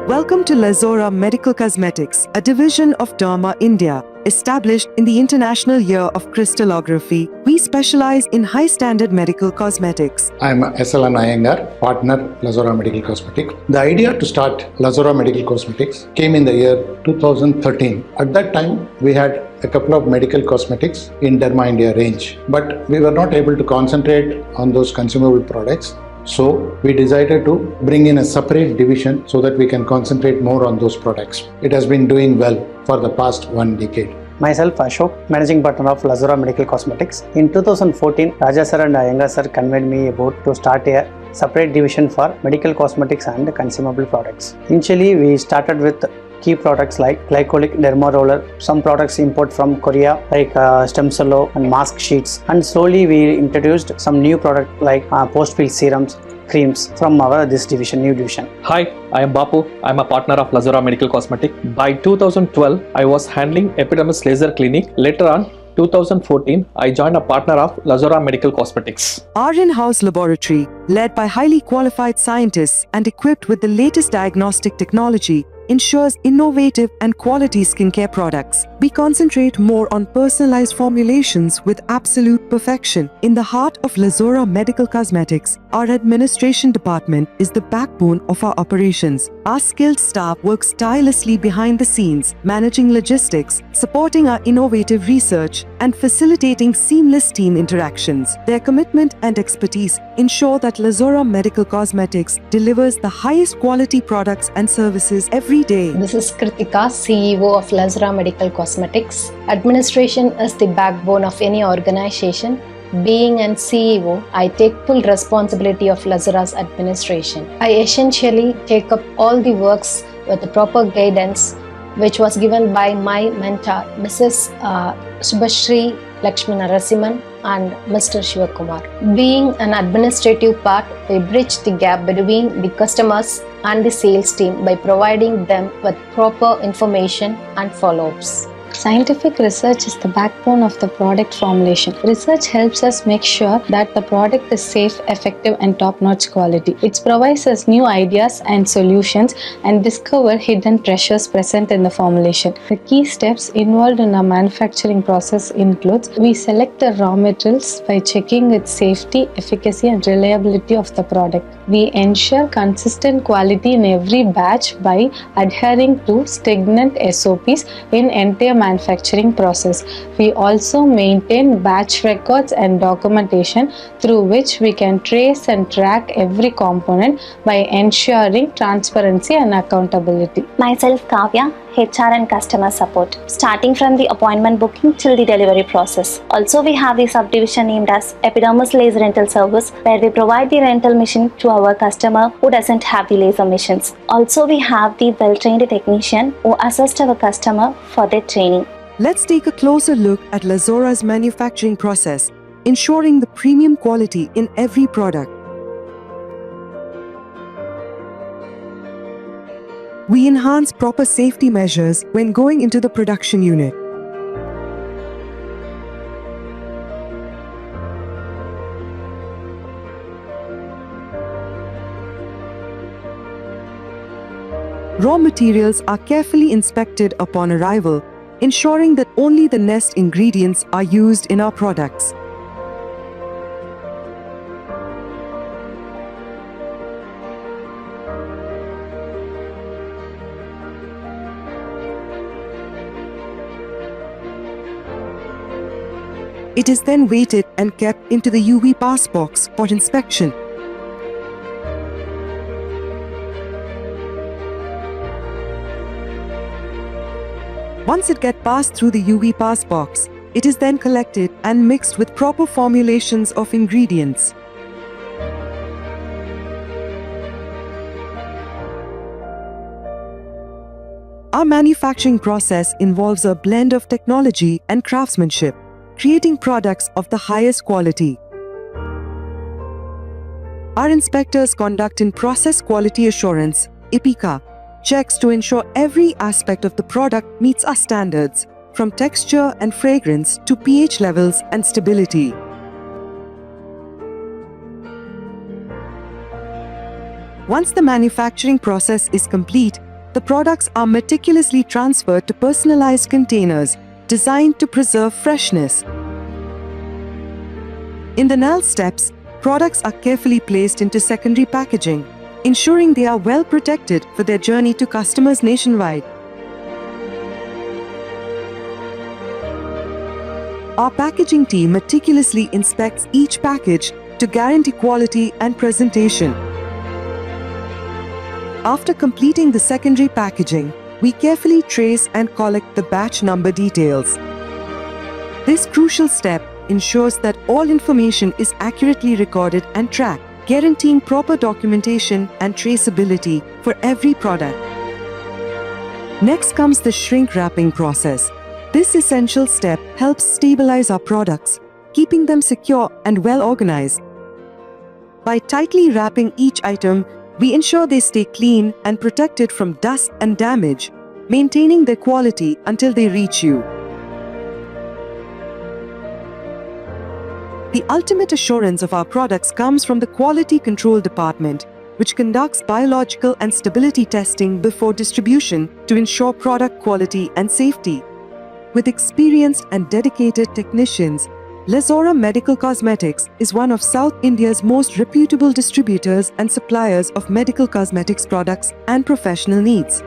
Welcome to Lazhora Medical Cosmetics, a division of Derma India. Established in the International Year of Crystallography, we specialize in high-standard medical cosmetics. I am SLN Iyengar, partner Lazhora Medical Cosmetics. The idea to start Lazhora Medical Cosmetics came in the year 2013. At that time, we had a couple of medical cosmetics in Derma India range, but we were not able to concentrate on those consumable products. So we decided to bring in a separate division so that we can concentrate more on those products. It has been doing well for the past 1 decade. Myself Ashok, Managing Partner of Lazhora Medical Cosmetics. In 2014, Raja sir and Iyengar sir conveyed me about to start a separate division for medical cosmetics and consumable products. Initially, we started with key products like glycolic derma roller, some products import from Korea like stem cell and mask sheets, and slowly we introduced some new product like post-fill serums, creams from our new division. Hi, I am Bapu. I am a partner of Lazhora Medical Cosmetics. By 2012, I was handling Epidermis Laser Clinic. Later on, 2014, I joined a partner of Lazhora Medical Cosmetics. Our in-house laboratory, led by highly qualified scientists and equipped with the latest diagnostic technology, ensures innovative and quality skincare products. We concentrate more on personalized formulations with absolute perfection. In the heart of Lazhora Medical Cosmetics, our administration department is the backbone of our operations. Our skilled staff works tirelessly behind the scenes, managing logistics, supporting our innovative research, and facilitating seamless team interactions. Their commitment and expertise ensure that Lazhora Medical Cosmetics delivers the highest quality products and services every day. This is Kritika, CEO of Lazhora Medical Cosmetics. Administration is the backbone of any organization. Being an CEO, I take full responsibility of Lazhora's administration. I essentially take up all the works with the proper guidance which was given by my mentor, Mrs. Subhashri Lakshmi Narasimhan and Mr. Shivakumar. Being an administrative part, we bridge the gap between the customers and the sales team by providing them with proper information and follow-ups. Scientific research is the backbone of the product formulation. Research helps us make sure that the product is safe, effective, and top-notch quality. It provides us new ideas and solutions and discover hidden treasures present in the formulation. The key steps involved in our manufacturing process includes: we select the raw materials by checking its safety, efficacy, and reliability of the product. We ensure consistent quality in every batch by adhering to stagnant SOPs in entire manufacturing process. We also maintain batch records and documentation through which we can trace and track every component by ensuring transparency and accountability. Myself Kavya, HR and customer support, starting from the appointment booking till the delivery process. Also, we have the subdivision named as Epidermis Laser Rental Service, where we provide the rental machine to our customer who doesn't have the laser machines. Also, we have the well-trained technician who assist our customer for their training. Let's take a closer look at Lazhora's manufacturing process, ensuring the premium quality in every product. We enhance proper safety measures when going into the production unit. Raw materials are carefully inspected upon arrival, ensuring that only the nest ingredients are used in our products. It is then weighted and kept into the UV pass box for inspection. Once it gets passed through the UV pass box, it is then collected and mixed with proper formulations of ingredients. Our manufacturing process involves a blend of technology and craftsmanship, creating products of the highest quality. Our inspectors conduct in-process quality assurance (IPCA) checks to ensure every aspect of the product meets our standards, from texture and fragrance to pH levels and stability. Once the manufacturing process is complete, the products are meticulously transferred to personalized containers designed to preserve freshness. In the NAL steps, products are carefully placed into secondary packaging, ensuring they are well protected for their journey to customers nationwide. Our packaging team meticulously inspects each package to guarantee quality and presentation. After completing the secondary packaging, we carefully trace and collect the batch number details. This crucial step ensures that all information is accurately recorded and tracked, guaranteeing proper documentation and traceability for every product. Next comes the shrink wrapping process. This essential step helps stabilize our products, keeping them secure and well organized. By tightly wrapping each item, we ensure they stay clean and protected from dust and damage, maintaining their quality until they reach you. The ultimate assurance of our products comes from the Quality Control Department, which conducts biological and stability testing before distribution to ensure product quality and safety. With experienced and dedicated technicians, Lazhora Medical Cosmetics is one of South India's most reputable distributors and suppliers of medical cosmetics products and professional needs.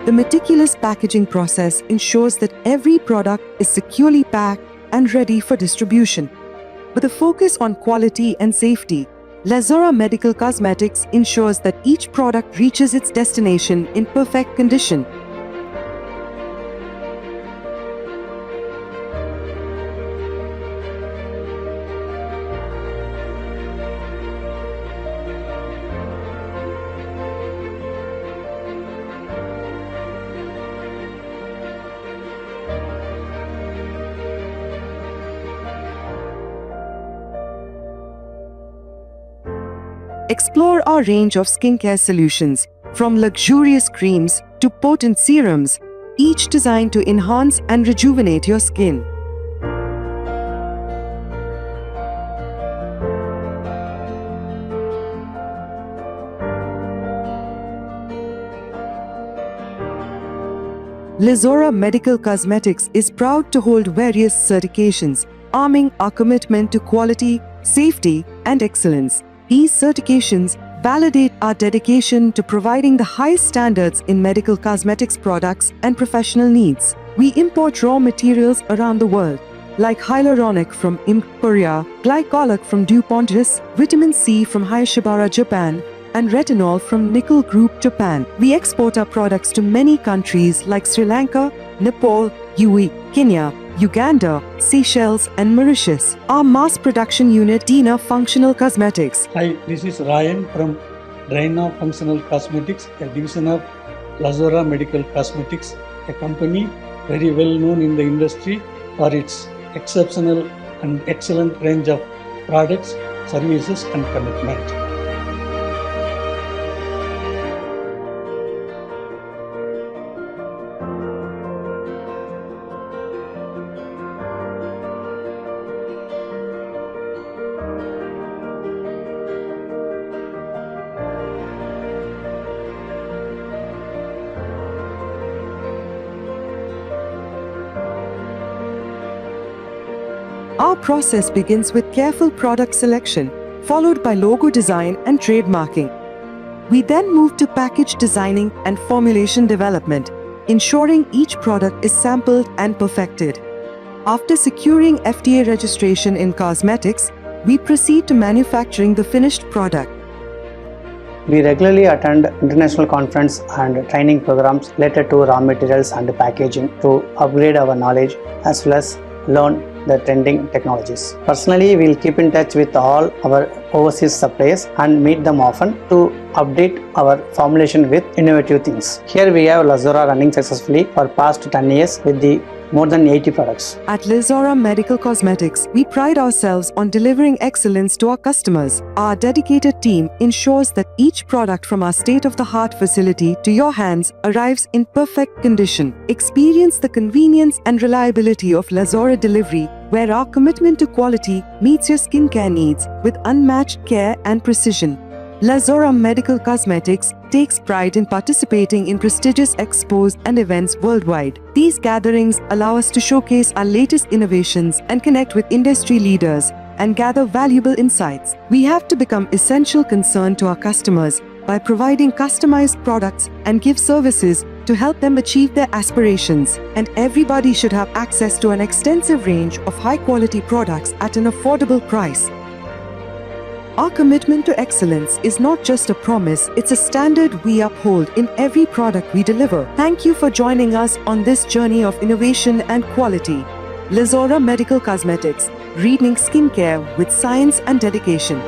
The meticulous packaging process ensures that every product is securely packed and ready for distribution. With a focus on quality and safety, Lazhora Medical Cosmetics ensures that each product reaches its destination in perfect condition. Explore our range of skincare solutions, from luxurious creams to potent serums, each designed to enhance and rejuvenate your skin. Lazhora Medical Cosmetics is proud to hold various certifications, arming our commitment to quality, safety, and excellence. These certifications validate our dedication to providing the highest standards in medical cosmetics products and professional needs. We import raw materials around the world, like hyaluronic from Korea, glycolic from DuPont, vitamin C from Hayashibara, Japan, and retinol from Nickel Group, Japan. We export our products to many countries like Sri Lanka, Nepal, UAE, Kenya, Uganda, Seychelles, and Mauritius. Our mass production unit, Dina Functional Cosmetics. Hi, this is Ryan from Draina Functional Cosmetics, a division of Lazhora Medical Cosmetics, a company very well known in the industry for its exceptional and excellent range of products, services, and commitment. Our process begins with careful product selection, followed by logo design and trademarking. We then move to package designing and formulation development, ensuring each product is sampled and perfected. After securing FDA registration in cosmetics, we proceed to manufacturing the finished product. We regularly attend international conference and training programs related to raw materials and packaging to upgrade our knowledge as well as learn the trending technologies. Personally, we'll keep in touch with all our overseas suppliers and meet them often to update our formulation with innovative things. Here we have Lazhora running successfully for past 10 years with the more than 80 products. At Lazhora Medical Cosmetics, we pride ourselves on delivering excellence to our customers. Our dedicated team ensures that each product from our state-of-the-art facility to your hands arrives in perfect condition. Experience the convenience and reliability of Lazhora delivery, where our commitment to quality meets your skincare needs with unmatched care and precision. Lazhora Medical Cosmetics takes pride in participating in prestigious expos and events worldwide. These gatherings allow us to showcase our latest innovations and connect with industry leaders and gather valuable insights. We have to become essential concern to our customers by providing customized products and give services to help them achieve their aspirations. And everybody should have access to an extensive range of high-quality products at an affordable price. Our commitment to excellence is not just a promise, it's a standard we uphold in every product we deliver. Thank you for joining us on this journey of innovation and quality. Lazhora Medical Cosmetics, reading skincare with science and dedication.